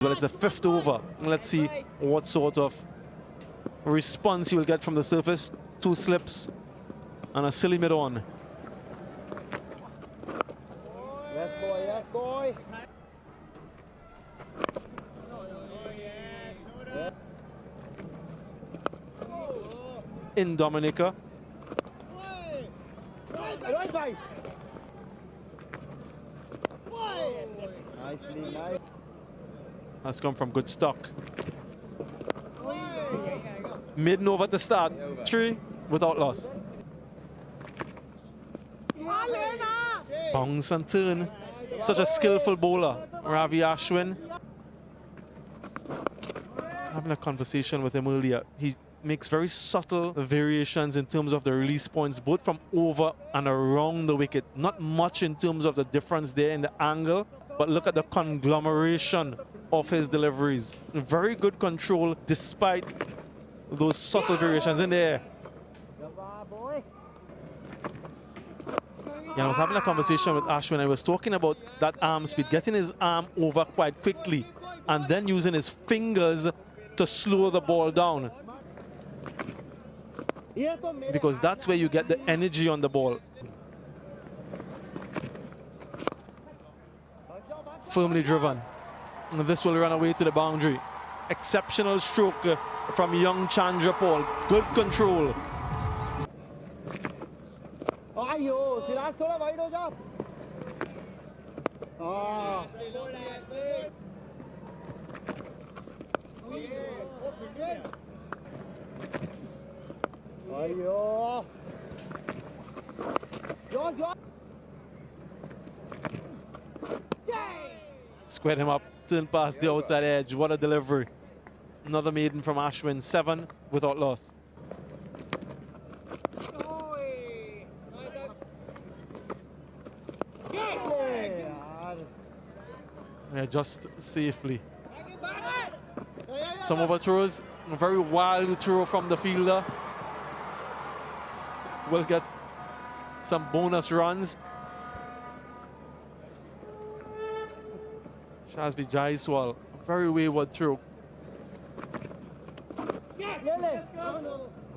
Well, it's the 5th over. Let's see what sort of response he will get from the surface. 2 slips and a silly mid-on. Yes, boy, yes, boy. In Dominica. Nicely, nice. Has come from good stock. Maiden over to start. 3 without loss. Bounce and turn. Such a skillful bowler, Ravi Ashwin. Having a conversation with him earlier, he makes very subtle variations in terms of the release points, both from over and around the wicket. Not much in terms of the difference there in the angle, but look at the conglomeration of his deliveries. Very good control despite those subtle variations in the air. Yeah, I was having a conversation with Ash when I was talking about that arm speed, getting his arm over quite quickly and then using his fingers to slow the ball down. Because that's where you get the energy on the ball. Firmly driven. And this will run away to the boundary. Exceptional stroke from young Chandra Paul. Good control. Ayo, Siraj thoda wide ho ja. Ah. Ayo. Squared him up, turned past the outside edge. What a delivery. Another maiden from Ashwin, 7 without loss. Yeah, just safely. Some overthrows, a very wild throw from the fielder. Will get some bonus runs. Shazbi Jaiswal, a very wayward throw.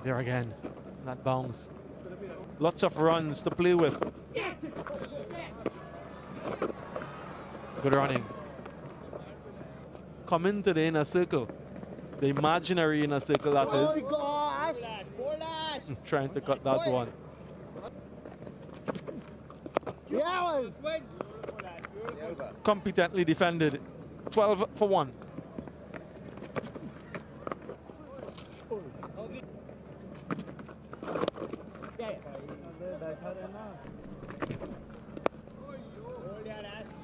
There again, that bounce. Lots of runs to play with. Good running. Come into the inner circle. The imaginary inner circle, that is. Oh gosh! Trying to cut that one. Yes! Competently defended. 12 for 1.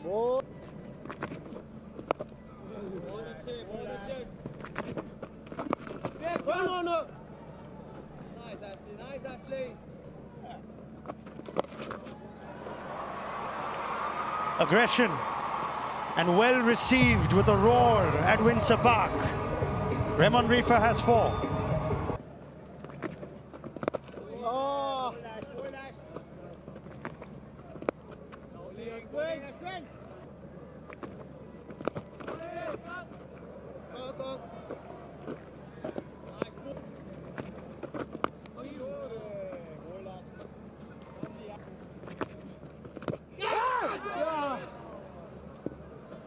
Oh. No. Nice, Ashley. Aggression and well received with a roar at Windsor Park. Raymond Reefer has 4. Oh.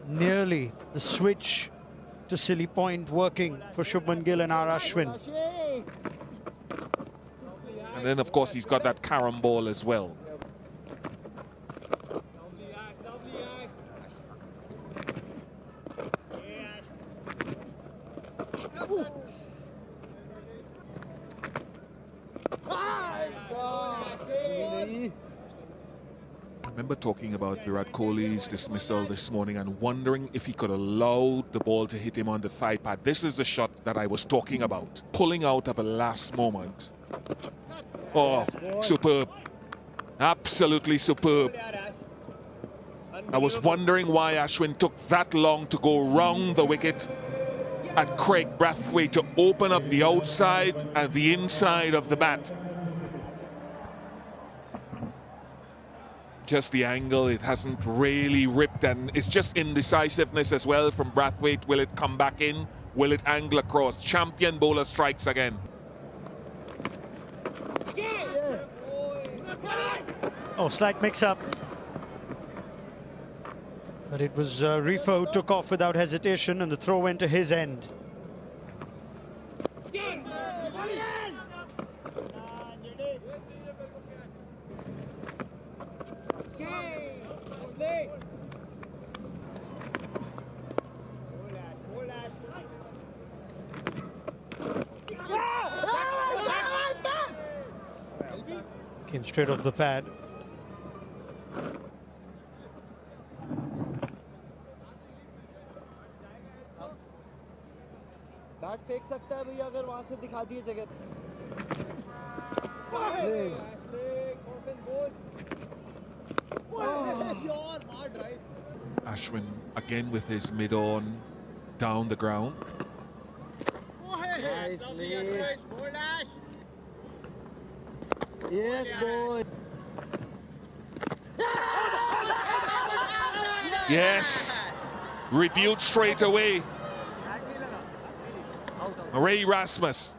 Nearly the switch to silly point working for Shubman Gill and R. Ashwin. And then, of course, he's got that carom ball as well. I remember talking about Virat Kohli's dismissal this morning and wondering if he could allow the ball to hit him on the thigh pad. This is the shot that I was talking about. Pulling out at the last moment. Oh, superb. Absolutely superb. I was wondering why Ashwin took that long to go round the wicket at Craig Brathwaite to open up the outside and the inside of the bat. Just the angle, it hasn't really ripped, and it's just indecisiveness as well from Brathwaite. Will it come back in? Will it angle across? Champion bowler strikes again. Oh, slight mix-up. But it was Rifa who took off without hesitation, and the throw went to his end. Came straight off the pad. Bat फेंक सकता है भैया अगर वहां से दिखा दिए जगह Ashwin again with his mid-on down the ground. Nicely. Yes, boy. Yes, reviewed straight away. Ray Rasmus.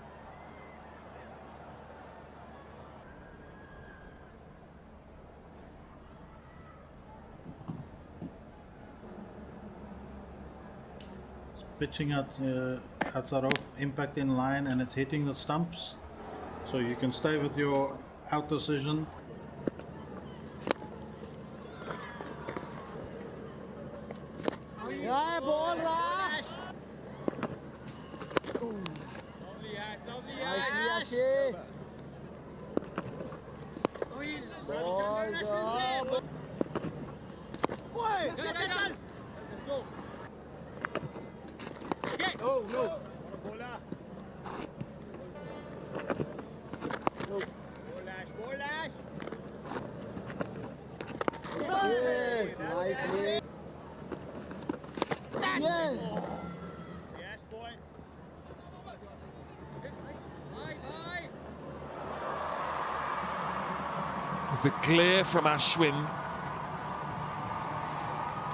Pitching outside off, impact in line, and it's hitting the stumps. So you can stay with your out decision. Yeah, ball rush. Nicely, Ashe. Balls up. Oh, no. Yes, nicely. Yes. Yes, boy. The glare from Ashwin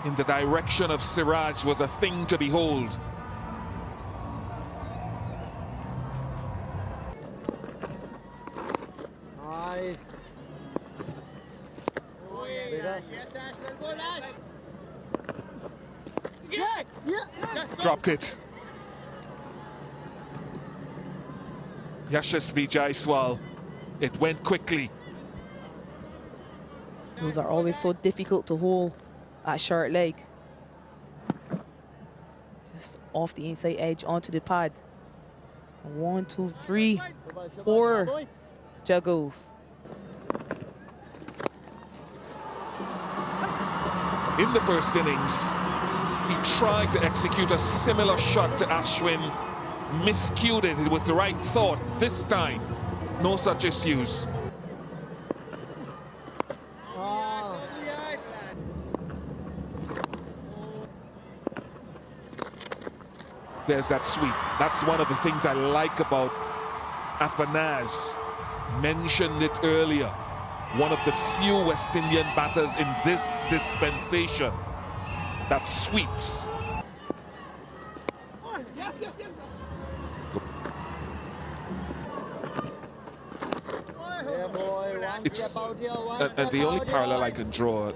in the direction of Siraj was a thing to behold. Hi. Oh, yes, Ash. Well, ball, Ash. Yeah. Dropped it. Yashasvi Jaiswal. It went quickly. Those are always so difficult to hold at short leg. Just off the inside edge onto the pad. 1, 2, 3, 4 juggles. In the first innings, he tried to execute a similar shot to Ashwin, miscued it. It was the right thought. This time, no such issues. There's that sweep. That's one of the things I like about Afanaz. Mentioned it earlier. One of the few West Indian batters in this dispensation that sweeps. It's, and the only parallel I can draw,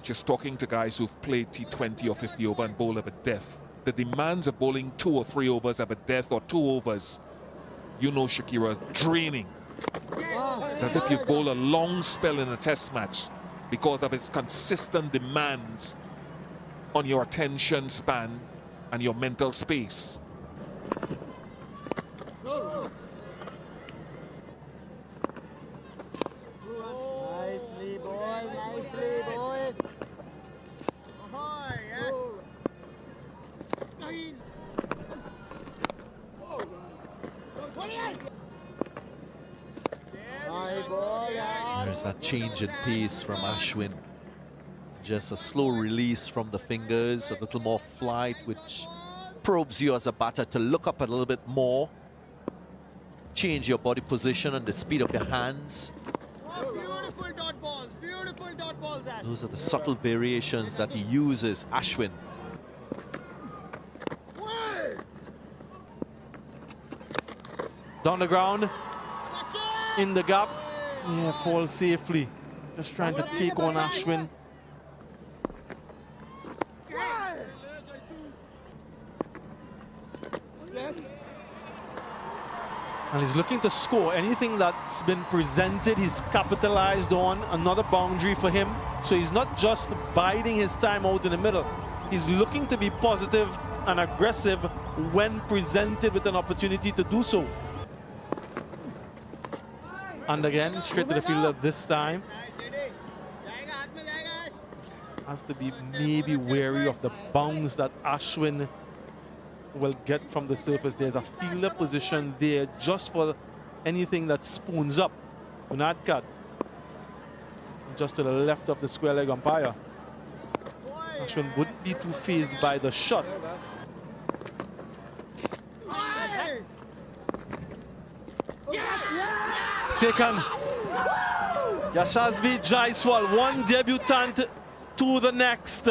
just talking to guys who've played T20 or 50 over and bowl of a death, the demands of bowling 2 or 3 overs of a death or 2 overs, you know, Shakira, draining. It's as if you bowl a long spell in a test match because of its consistent demands on your attention span and your mental space. Nicely, boys. Nicely, boys. Oh, yes. There's that change in pace from Ashwin. Just a slow release from the fingers, a little more flight, which probes you as a batter to look up a little bit more. Change your body position and the speed of your hands. Oh, beautiful dot balls. Beautiful dot balls, Ash. Those are the subtle variations that he uses, Ashwin. Down the ground, in the gap. Yeah, falls safely. Just trying to take on Ashwin. And he's looking to score. Anything that's been presented, he's capitalized on. Another boundary for him. So he's not just biding his time out in the middle. He's looking to be positive and aggressive when presented with an opportunity to do so. And again, straight to the fielder this time. Has to be maybe wary of the bounce that Ashwin will get from the surface. There's a fielder position there just for anything that spoons up. Do not cut. Just to the left of the square leg umpire. Ashwin wouldn't be too fazed by the shot. Taken. Yashasvi Jaiswal, one debutant to the next.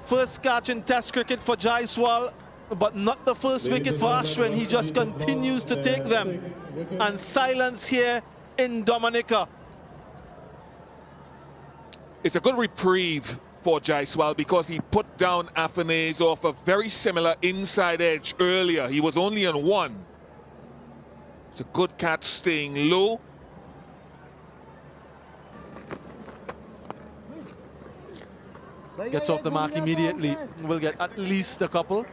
First catch in Test cricket for Jaiswal, but not the first wicket for Ashwin. He just continues to take them. And silence here in Dominica. It's a good reprieve for Jaiswal because he put down Afanase off a very similar inside edge earlier. He was only on one. It's a good catch staying low. Gets off the mark immediately. Will get at least a couple.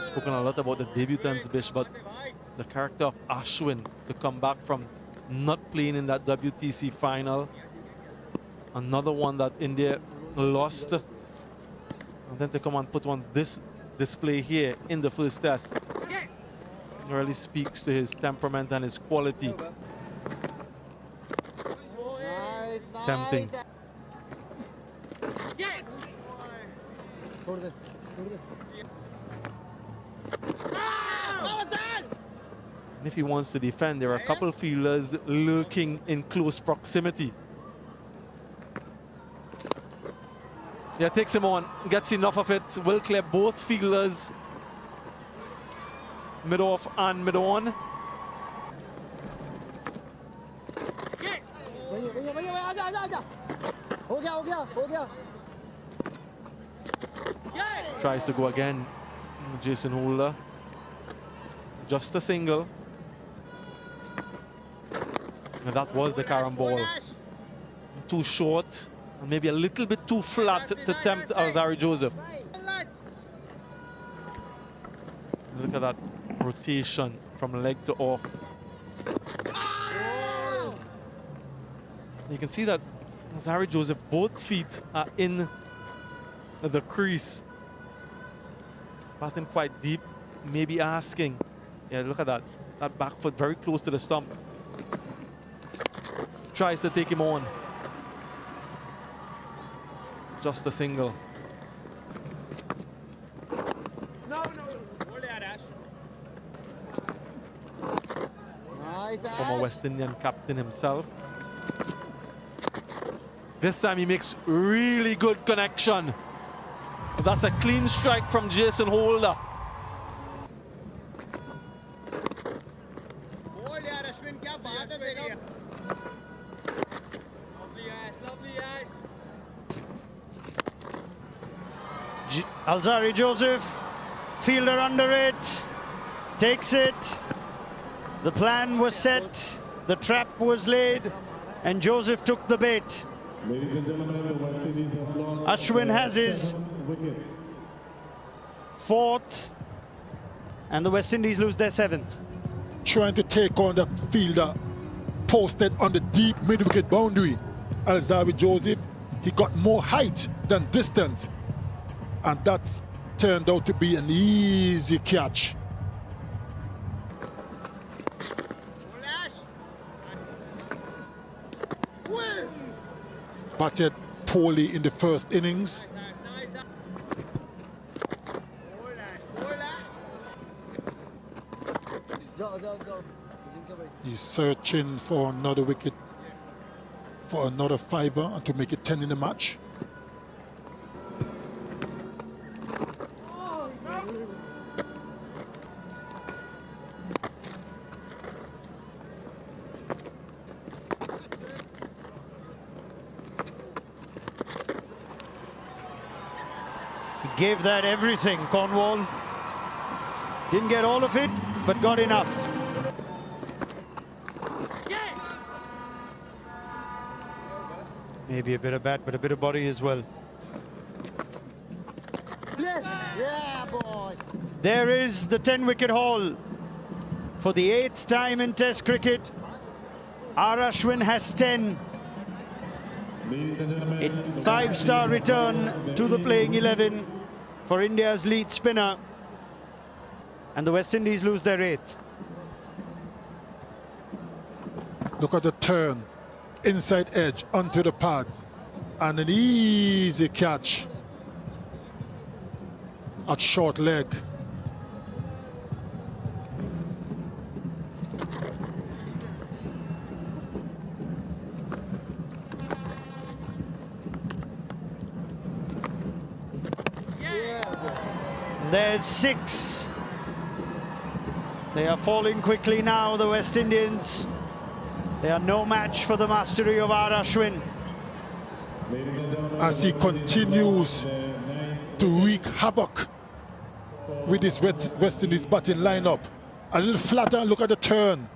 Spoken a lot about the debutants, Bish, but the character of Ashwin to come back from not playing in that WTC final. Another one that India lost. And then to come and put on this display here in the first test. Really speaks to his temperament and his quality. Nice, nice. Tempting. And if he wants to defend, there are a couple of fielders lurking in close proximity. Yeah, takes him on, gets enough of it, will clear both fielders. Mid-off and mid-on. Tries to go again. Jason Holder. Just a single. And that was the carom ball. Too short, and maybe a little bit too flat to tempt Alzari Joseph. Look at that rotation from leg to off. You can see that Alzari Joseph, both feet are in the crease. Batting quite deep, maybe asking. Yeah, look at that. That back foot very close to the stump. Tries to take him on. Just a single. Former West Indian captain himself. This time he makes really good connection. That's a clean strike from Jason Holder. Alzari Joseph, fielder under it, takes it. The plan was set, the trap was laid, and Joseph took the bait. Ladies and gentlemen, the West Indies have lost. Ashwin has his wicket. fourth, and the West Indies lose their seventh. Trying to take on that fielder posted on the deep mid-wicket boundary. Alzari Joseph, he got more height than distance, and that turned out to be an easy catch. Batted poorly in the first innings. He's searching for another wicket, for another fiver, and to make it 10 in the match. He gave that everything, Cornwall. Didn't get all of it, but got enough. Maybe a bit of bat, but a bit of body as well. Yeah, boy. There is the 10-wicket haul. For the 8th time in Test cricket, Ashwin has 10. Ladies and gentlemen, A 5-star return to the playing 11 for India's lead spinner. And the West Indies lose their 8th. Look at the turn, inside edge, onto the pads, and an easy catch at short leg. There's 6. They are falling quickly now, the West Indians. They are no match for the mastery of Ashwin. As he continues to wreak havoc with his West Indies batting lineup. A little flatter, look at the turn.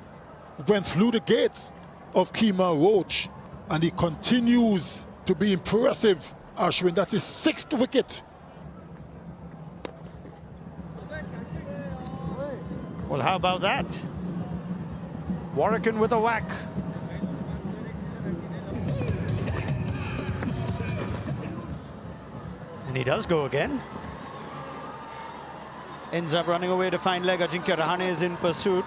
Went through the gates of Kemar Roach, and he continues to be impressive. Ashwin, that's his 6th wicket. Well, how about that? Warrican with a whack. And he does go again. Ends up running away to find leg. Ajinkya Rahane is in pursuit.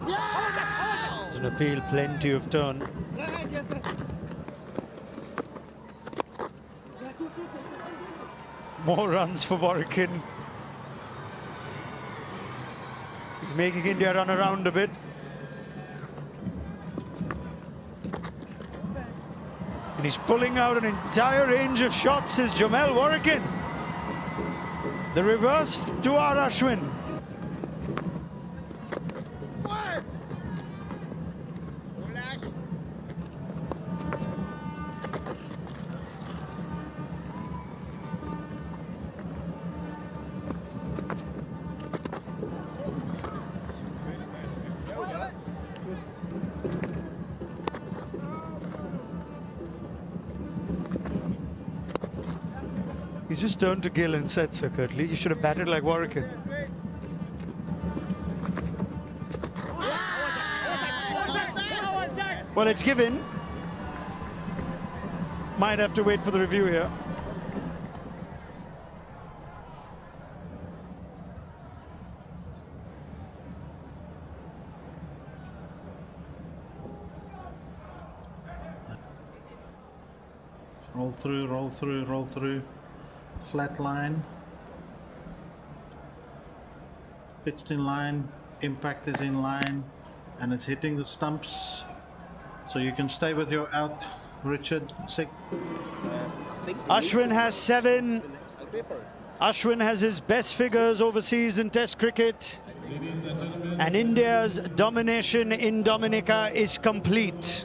There's an appeal, plenty of turn. More runs for Warrican. He's making India run around a bit. And he's pulling out an entire range of shots, is Jamel Warrican. The reverse to Ashwin. He's just turned to Gill and said, "Sir Curtly, you should have batted like Warrican." Well, it's given. Might have to wait for the review here. Roll through, roll through, roll through. Flat line. Pitched in line. Impact is in line. And it's hitting the stumps. So you can stay with your out, Richard. 6. Ashwin has 7. Ashwin has his best figures overseas in Test cricket. And India's domination in Dominica is complete.